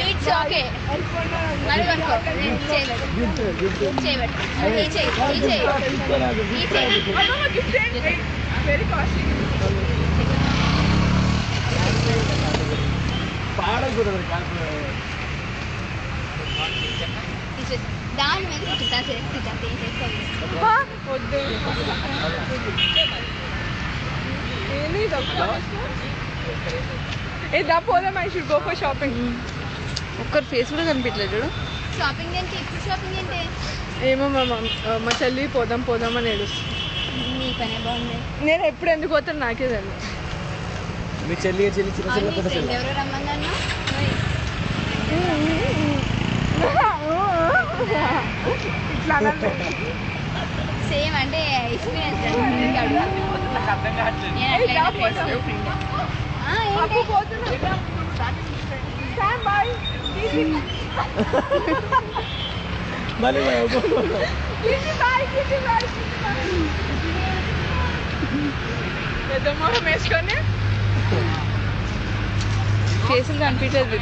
It's okay మరి వనుకో very costly దాని మీద దా పోదాం I should go for shopping. ఒక్కరు ఫేస్ కూడా కనిపించలేదు చూడు. షాపింగ్ అంటే ఇప్పుడు షాపింగ్ అంటే ఏమో మా చెల్లి పోదాం పోదాం అని ఏడుస్తుంది. నీ పనే బాగుంది. నేను ఎప్పుడు ఎందుకు పోతాను నాకే తెలియదు. ఎవరో రమ్మన్నా సేమ్ అంటే ఎక్స్పీరియన్స్ పెద్ద మొహం వేసుకొని ఫేసులు కనిపించలేదు.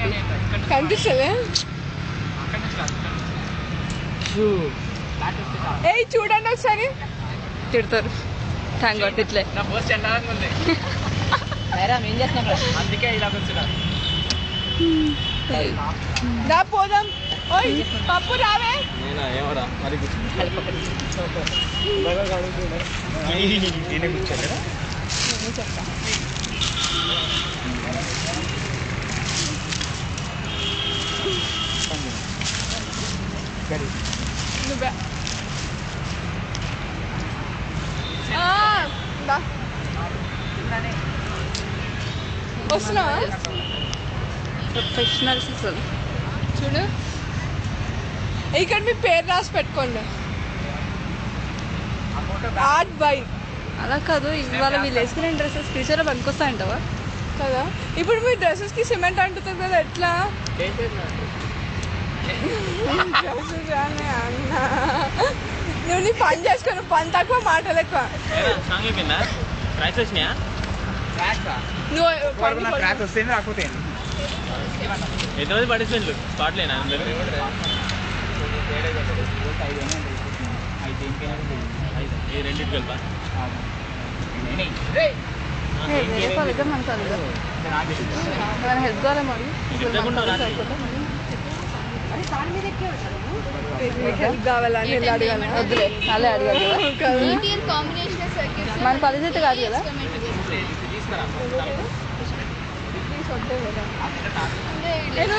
కనిపిస్తుంది. ఏ చూడండి ఒకసారి. తిడతారు. థ్యాంక్ గాడ్ తిట్లే. అందుకే ఇలా దా పోదాం. ఓయ్ పప్పు రావే. వస్తున్నా ప్రొఫెషనల్స్ చూడు. ఇక్కడ మీ పేరు రాసి పెట్టుకోండి. Art by. అలా కాదు, ఇవాళ వీళ్ళు వేసుకునే డ్రెస్సెస్ ఫ్యూచర్లో పనికొస్తాయంటావా కదా. ఇప్పుడు మీ డ్రెస్సెస్కి సిమెంట్ అంటుతుంది కదా, ఎట్లా? అన్నా నువ్వు నీ పని చేసుకుని పని తక్కువ మాటలు ఎక్కువ. ఎంతమంది పార్టిసిపెంట్లు స్పాట్లేనా అందరూ? రెండింటి కలిపా హెల్ప్ కావాలి మరి. హెల్ప్ కావాలని అడగాలి. వద్దులే అలా అడగాలి కదా. మన పరిస్థితి కాదు కదా. నేను